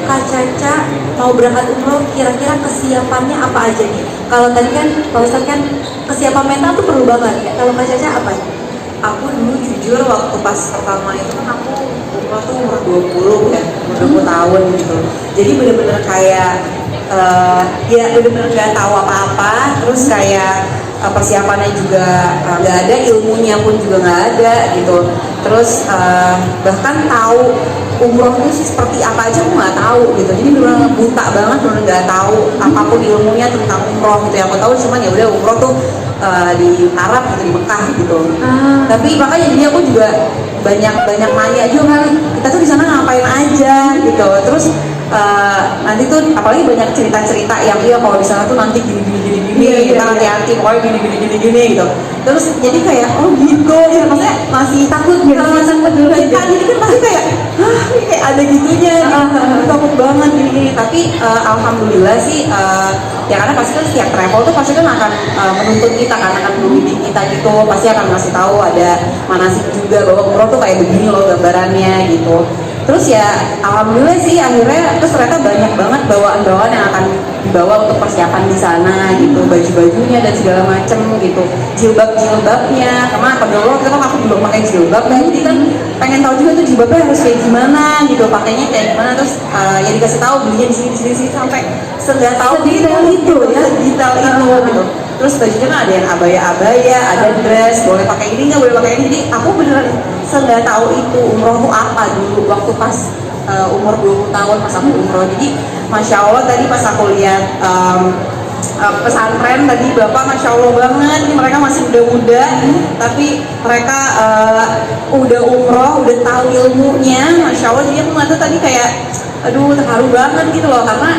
Kak Caca mau berangkat umroh, kira-kira kesiapannya apa aja nih? Kalau tadi kan Pak Ustadz kan kesiapan mental tuh perlu banget ya. Kalau Kak Caca apa? Aku dulu jujur waktu pas pertama itu kan aku umroh tuh umur 20 ya, umur 20 tahun gitu. Jadi bener-bener kayak ya bener-bener gak tahu apa-apa, terus kayak persiapannya juga nggak ada, ilmunya pun juga nggak ada gitu. Terus bahkan tahu umroh itu seperti apa aja aku nggak tahu gitu. Jadi benar-benar buta banget, benar nggak tahu apapun ilmunya tentang umroh gitu. Yang aku tahu cuman ya udah umroh tuh di Arab gitu, di Mekah gitu. Tapi makanya jadi aku juga banyak nanya juga kan, kita tuh di sana ngapain aja gitu. Terus nanti tuh apalagi banyak cerita-cerita yang iya kalau di sana tuh nanti gini kita hati-hati pokoknya gini gitu. Terus jadi kayak oh gitu ya, maksudnya masih takut gitu, takut dulu aja. Jadi kan pasti kayak ini kayak ada gitunya, takut banget gini. Tapi alhamdulillah sih ya karena pasti kan setiap travel tuh pasti kan akan menuntut kita kan, akan membimbing kita gitu, pasti akan ngasih tahu ada manasik juga bahwa umroh tuh kayak begini loh gambarannya gitu. Terus ya alhamdulillah sih akhirnya terus ternyata banyak banget bawaan-bawaan yang akan dibawa untuk persiapan di sana gitu, baju-bajunya dan segala macem gitu, jilbabnya. Karena pada waktu itu kan aku belum pakai jilbab kan, jadi kan pengen tahu juga tuh jilbabnya harus kayak gimana gitu, pakainya kayak gimana. Terus ya dikasih tahu belinya di sini sampai nggak tahu detail itu ya, detail itu gitu. Terus bajunya kan ada yang abaya, ada dress, boleh pakai ini nggak boleh pakai ini. Jadi aku beneran nggak tahu itu umroh tuh apa dulu waktu pas umur 20 tahun pas aku umroh. Jadi masya Allah tadi pas aku lihat pesantren tadi bapak masya Allah banget, ini mereka masih muda-muda tapi mereka udah umroh, udah tahu ilmunya masya Allah. Jadi aku ngeliat tuh tadi kayak aduh terharu banget gitu loh, karena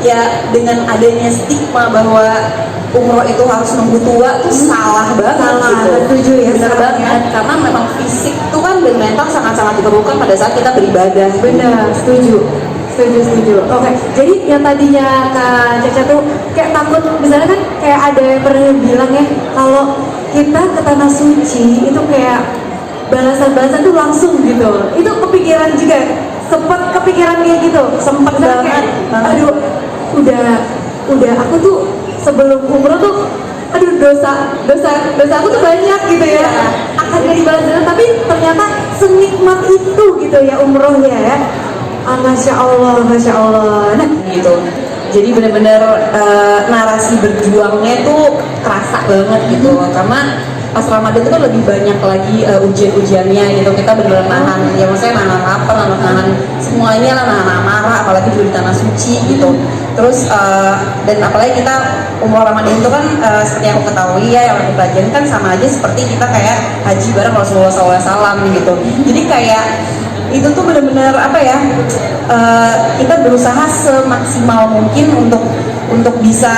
ya dengan adanya stigma bahwa umroh itu harus nunggu tua tuh salah banget gitu. Setuju ya, benar banget, karena memang fisik tuh kan dan mental sangat-sangat diperlukan pada saat kita beribadah. Benar, setuju. Oke, jadi yang tadinya Kak Caca tuh kayak takut, misalnya kan kayak ada yang pernah bilang ya, kalau kita ke tanah suci itu kayak balasan-balasan tuh langsung gitu. Itu kepikiran juga, sempet kepikiran dia gitu, sempet banget. Aduh, udah aku tuh sebelum umroh tuh aduh dosa aku tuh banyak gitu ya, akan gak dibalas dengan, tapi ternyata senikmat itu gitu ya umroh ya. Masya Allah. Nah gitu, jadi benar-benar narasi berjuangnya tuh kerasa banget gitu, karena pas Ramadan itu kan lebih banyak lagi ujian-ujiannya gitu. Kita benar-benar nahan, ya maksudnya nahan lapar, nahan semuanya lah, nahan amarah, apalagi dulu di tanah suci gitu. Terus dan apalagi kita umur Ramadan itu kan seperti yang aku ketahui ya, yang aku pelajari kan sama aja seperti kita kayak haji bareng Rasulullah SAW gitu. Jadi kayak itu tuh benar-benar apa ya, kita berusaha semaksimal mungkin untuk bisa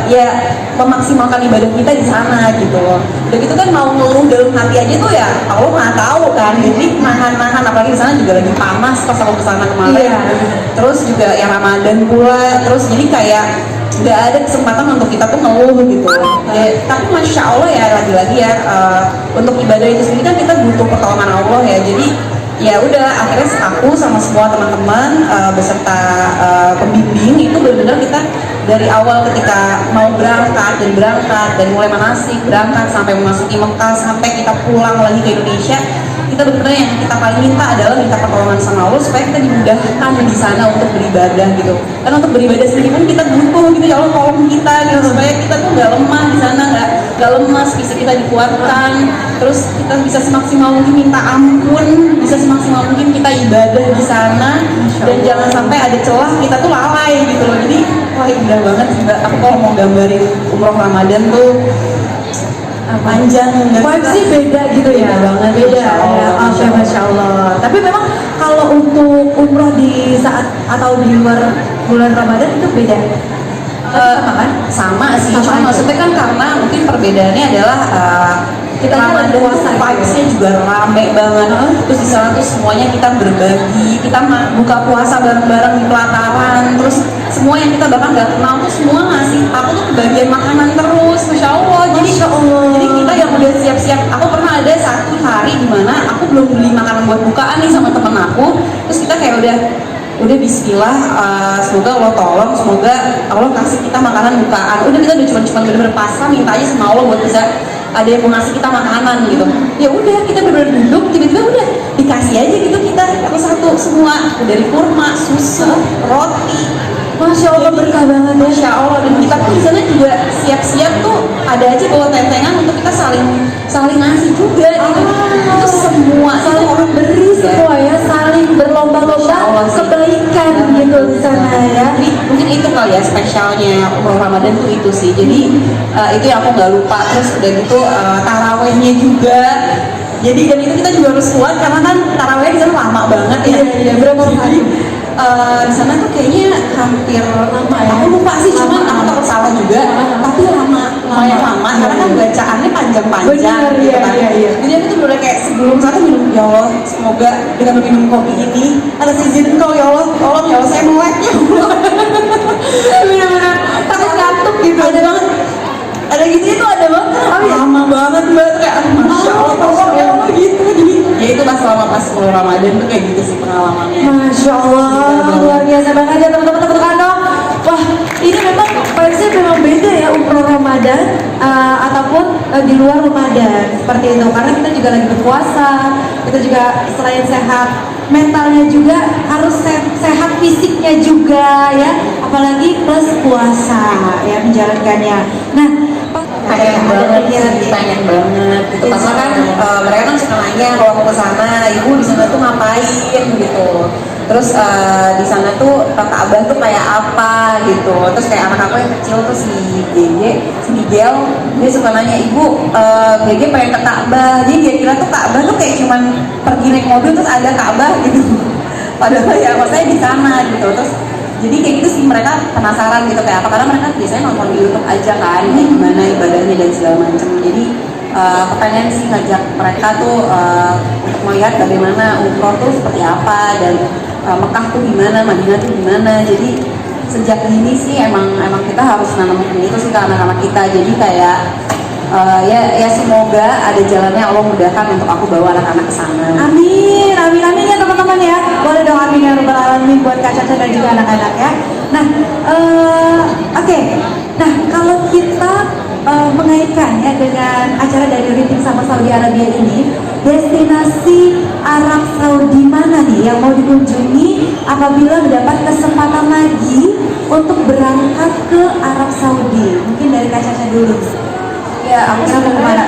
ya memaksimalkan ibadah kita di sana gitu loh. Udah gitu kan mau ngeluh dalam hati aja tuh ya Allah nggak tahu kan, jadi nahan apalagi di sana juga lagi panas pas aku kesana kemarin. Terus juga yang Ramadan pula, terus jadi kayak nggak ada kesempatan untuk kita tuh ngeluh gitu ya. Tapi masya Allah ya, lagi-lagi ya untuk ibadah itu sendiri kan kita butuh pertolongan Allah ya. Jadi ya udah akhirnya aku sama semua teman-teman beserta pembimbing itu benar-benar kita dari awal ketika mau berangkat dari mulai manasik berangkat sampai memasuki Mekah sampai kita pulang lagi ke Indonesia, kita benar-benar yang kita paling minta adalah minta pertolongan sama Allah supaya kita dimudahkan di sana untuk beribadah gitu. Karena untuk beribadah sendiri pun kita butuh gitu, ya Allah tolong kita gitu supaya kita tuh nggak lemah di sana, nggak lemas, fisik kita dikuatkan, terus kita bisa semaksimal mungkin minta ampun, bisa semaksimal mungkin kita ibadah di sana, dan jangan sampai ada celah kita tuh lalai gitu loh. Jadi wah indah banget sih Mbak, aku kalau mau gambarin umroh Ramadan tuh panjang, vibes-nya beda gitu ya, beda ya, Masya Allah. Tapi memang kalau untuk umroh di saat atau di luar bulan Ramadan itu beda. Sama kan? Sama sih, cuma maksudnya kan karena mungkin perbedaannya adalah Kita kan Ramadan puasa tuh gitu. vibes-nya juga rame banget. Terus di sana tuh semuanya kita berbagi, kita buka puasa bareng-bareng di pelataran. Terus semua yang kita bahkan nggak kenal tuh semua ngasih aku tuh kebagian makanan terus, masya Allah. Masya Allah. Jadi kita yang udah siap-siap. Aku pernah ada satu hari di mana aku belum beli makanan buat bukaan nih sama temen aku. Terus kita kayak udah bismillah, semoga Allah tolong, semoga Allah kasih kita makanan bukaan. Udah kita udah cuma bener-bener pasrah minta aja sama Allah buat bisa ada yang mau ngasih kita makanan gitu. Ya udah kita bener-bener duduk, tiba-tiba udah dikasih aja gitu kita satu semua, dari kurma, susu, roti. Masya Allah, berkah banget ya. Masya Allah. Dan kita pun di sana juga siap-siap tuh ada aja bawa tentengan untuk kita saling ngasih juga gitu. Itu semua Saling memberi semua ya, saling berlomba-lomba Masya Allah sih. kebaikan gitu di sana ya. Jadi mungkin itu kali ya spesialnya umroh Ramadan tuh itu sih. Jadi itu yang aku nggak lupa. Terus udah gitu tarawehnya juga. Jadi dan itu kita juga harus kuat karena kan taraweh di sana lama banget ya. Iya, berapa kali? Di sana tuh kayaknya hampir Lama ya? Aku lupa sih, cuman Lama. aku takut salah juga. Tapi lumayan lama karena kan bacaannya panjang-panjang Benar, gitu iya, kan. iya, iya. Jadi aku tuh bener kayak sebelum satu minum, ya Allah semoga dengan minum kopi ini atas izin Engkau ya Allah, tolong ya Allah saya melek ya Allah. Bener-bener takut ngantuk gitu. Ada banget. Ada gitu itu ada banget. Lama banget mbak kayak masya Allah tolong ya Allah gitu. Jadi ya itu pas selama pas bulan Ramadan tuh kayak gitu sih pengalamannya. Masya Allah, luar biasa banget ya teman-teman, tepuk tangan dong. Wah, ini memang vibes-nya memang beda ya umroh Ramadan ataupun di luar Ramadan seperti itu. Karena kita juga lagi berpuasa, kita juga selain sehat mentalnya juga harus sehat fisiknya juga ya, apalagi plus puasa ya menjalankannya. Nah, Pengen banget sih, pengen banget gitu. Karena kan mereka kan suka nanya kalau mau ke sana, ibu di sana tuh ngapain gitu. Terus di sana tuh Ka'bah tuh kayak apa gitu. Terus kayak anak aku yang kecil tuh si Miguel, dia suka nanya, ibu Gege pengen ke Ka'bah. Jadi dia kira tuh Ka'bah tuh kayak cuman pergi naik mobil terus ada Ka'bah gitu. Padahal ya maksudnya di sana gitu. Terus jadi kayak gitu sih, mereka penasaran gitu kayak apa, karena mereka biasanya nonton di YouTube aja kan kayak gimana ibadahnya dan segala macam. Jadi kepengen sih ngajak mereka tuh untuk melihat bagaimana umroh tuh seperti apa dan Mekah tuh gimana, Madinah tuh gimana. Jadi sejak dini sih emang kita harus nanamin itu sih ke anak-anak kita. Jadi kayak ya semoga ada jalannya Allah mudahkan untuk aku bawa anak-anak ke sana. amin, amin, amin ya teman-teman ya. Boleh dong amin ya rabbal alamin buat Kak Caca dan juga anak-anak ya. Nah, oke. Nah, kalau kita mengaitkan ya dengan acara dari Riting sama Saudi Arabia ini, destinasi Arab Saudi mana nih yang mau dikunjungi apabila mendapat kesempatan lagi untuk berangkat ke Arab Saudi? Mungkin dari Kak Caca dulu. Ya, aku sebenarnya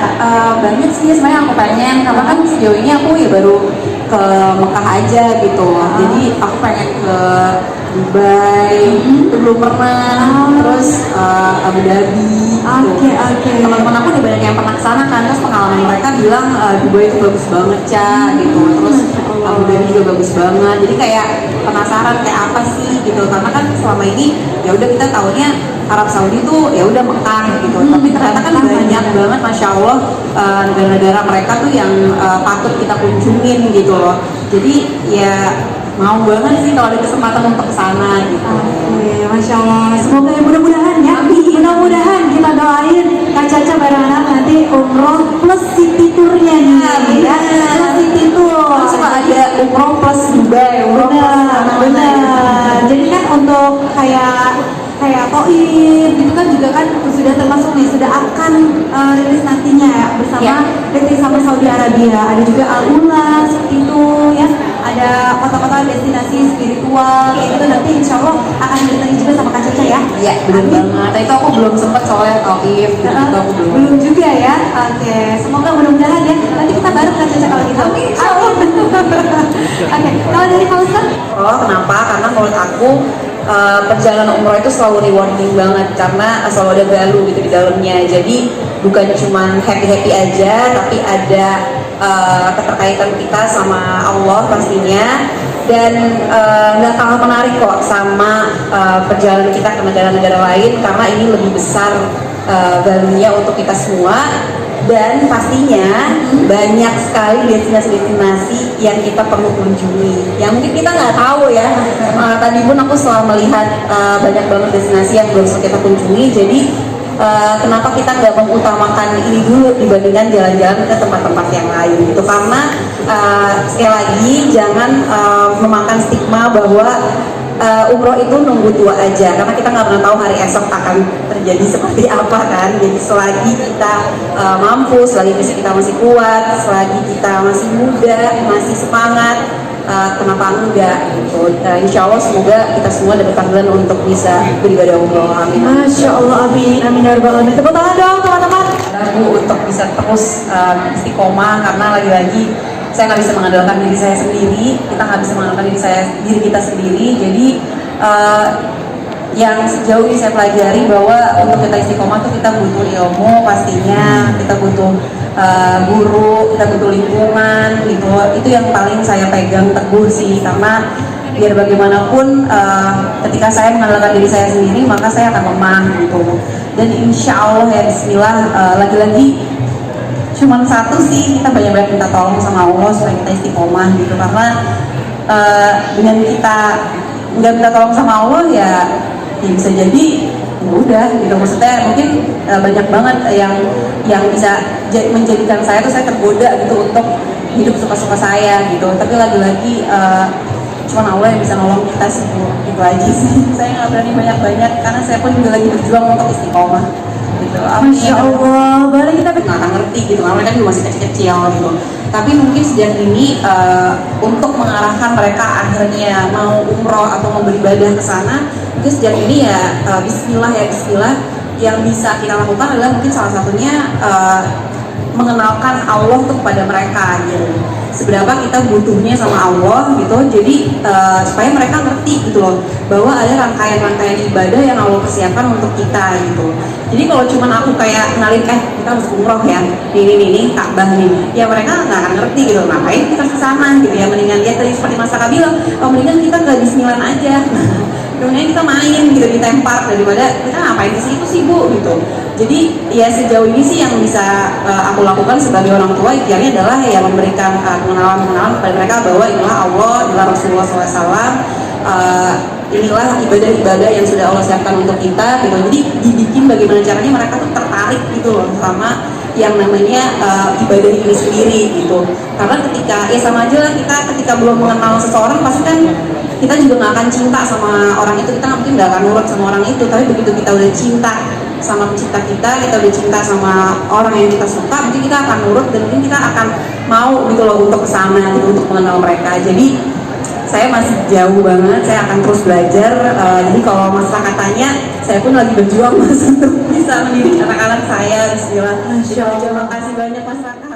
banyak sih sebenarnya aku pengen, karena kan sejauh ini aku ya baru ke Mekah aja gitu. Jadi aku pengen ke Dubai, itu belum pernah. Terus Abu Dhabi. Oke. Teman-teman aku nih banyak yang pernah kesana kan, terus pengalaman mereka bilang Dubai itu bagus banget gitu. Terus Abu Dhabi juga bagus banget. Jadi kayak penasaran kayak apa sih gitu, karena kan selama ini ya udah kita tahunya Arab Saudi tuh ya udah Mekah gitu, tapi ternyata kan banyak banget masya Allah negara-negara mereka tuh yang patut kita kunjungin gitu loh. Jadi ya mau banget sih kalau ada kesempatan untuk kesana gitu. Oke, Masya Allah. Semoga ya mudah-mudahan ya. Mudah-mudahan kita doain Kak Caca bareng anak nanti umroh plus city tournya nih. Ya, plus city tour. Kan suka ada umroh plus Dubai, umroh plus mana-mana. Benar. Jadi kan untuk kayak Toib gitu kan juga kan sudah termasuk nih, sudah akan rilis nantinya ya bersama Ya. Riting sama Saudi Arabia. Ada juga Al-Ula seperti itu ya. Ada kota-kota destinasi spiritual kayak gitu, nanti insya Allah akan didatangi juga sama Kak Caca ya. Iya bener Amin. banget. Nah, itu aku belum sempet soalnya Taif gitu aku belum. Belum juga ya. Oke, semoga mudah-mudahan ya. Nanti kita bareng Kak Caca kalau gitu. Amin. Oke, kalau dari Pak Ustaz? Oh, kenapa? Karena menurut aku perjalanan umroh itu selalu rewarding banget karena selalu ada value gitu di dalamnya. Jadi bukan cuma happy aja, tapi ada keterkaitan kita sama Allah pastinya. Dan nggak kalah menarik kok sama perjalanan kita ke negara-negara lain, karena ini lebih besar value-nya untuk kita semua. Dan pastinya banyak sekali destinasi-destinasi yang kita perlu kunjungi, yang mungkin kita nggak tahu ya. Tadi pun aku selalu melihat banyak banget destinasi yang belum kita kunjungi. Jadi kenapa kita nggak mengutamakan ini dulu dibandingkan jalan-jalan ke tempat-tempat yang lain gitu? Karena sekali lagi jangan memakan stigma bahwa umroh itu nunggu tua aja, karena kita nggak pernah tahu hari esok akan terjadi seperti apa kan. Jadi selagi kita mampu, selagi fisik kita masih kuat, selagi kita masih muda, masih semangat, kenapa enggak gitu. Insya Allah semoga kita semua dapat panggilan untuk bisa beribadah umroh. Amin. Masya Allah, amin, amin ya rabbal alamin. Tepuk tangan dong teman-teman. Aku untuk bisa terus istiqomah, karena lagi-lagi saya nggak bisa mengandalkan diri saya sendiri, kita nggak bisa mengandalkan diri kita sendiri. Jadi yang sejauh ini saya pelajari bahwa untuk kita istiqomah tuh kita butuh ilmu pastinya, kita butuh guru, kita butuh lingkungan gitu. Itu yang paling saya pegang teguh sih, karena biar bagaimanapun ketika saya mengandalkan diri saya sendiri maka saya akan lemah gitu. Dan insya Allah ya Bismillah, lagi-lagi cuman satu sih, kita banyak-banyak minta tolong sama Allah supaya kita istiqomah gitu. Karena dengan kita nggak minta tolong sama Allah ya bisa jadi ya udah gitu. Maksudnya mungkin banyak banget yang bisa menjadikan saya tuh saya tergoda gitu untuk hidup suka-suka saya gitu. Tapi lagi-lagi cuman Allah yang bisa nolong kita sih, gitu aja sih. Saya nggak berani banyak-banyak karena saya pun juga lagi berjuang untuk istiqomah gitu. Masya Allah, balik kita nggak akan ngerti gitu, karena mereka juga masih kecil-kecil gitu. Tapi mungkin sejak ini untuk mengarahkan mereka akhirnya mau umroh atau mau beribadah ke sana, mungkin sejak ini ya Bismillah ya Bismillah, yang bisa kita lakukan adalah mungkin salah satunya mengenalkan Allah tuh kepada mereka gitu. Seberapa kita butuhnya sama Allah gitu. Jadi supaya mereka ngerti gitu loh bahwa ada rangkaian-rangkaian ibadah yang Allah persiapkan untuk kita gitu. Jadi kalau cuma aku kayak kenalin kita harus umroh ya, ini Ka'bah nih, ya mereka nggak akan ngerti gitu. Ngapain kita kesana gitu ya? Mendingan ya tadi seperti Mas Saka bilang, mendingan kita ke Bismillah aja. Kemudian kita main gitu di Tempar daripada kita ngapain ke situ sih Bu gitu. Jadi ya sejauh ini sih yang bisa aku lakukan sebagai orang tua ikhtiarnya adalah ya memberikan pengenalan kepada mereka bahwa inilah Allah, inilah Rasulullah SAW, inilah ibadah-ibadah yang sudah Allah siapkan untuk kita gitu. Jadi dibikin bagaimana caranya mereka tuh tertarik gitu loh sama yang namanya ibadah ini sendiri gitu. Karena ketika ya sama aja lah, kita ketika belum mengenal seseorang pasti kan kita juga nggak akan cinta sama orang itu, kita mungkin nggak akan nurut sama orang itu. Tapi begitu kita udah cinta sama pencipta kita udah cinta sama orang yang kita suka, mungkin kita akan nurut dan mungkin kita akan mau gitu loh untuk kesana gitu, untuk mengenal mereka. Jadi saya masih jauh banget, saya akan terus belajar. Jadi kalau Mas Raka tanya, saya pun lagi berjuang Mas untuk bisa mendidik anak-anak saya. Bismillah. Terima kasih banyak Mas Raka.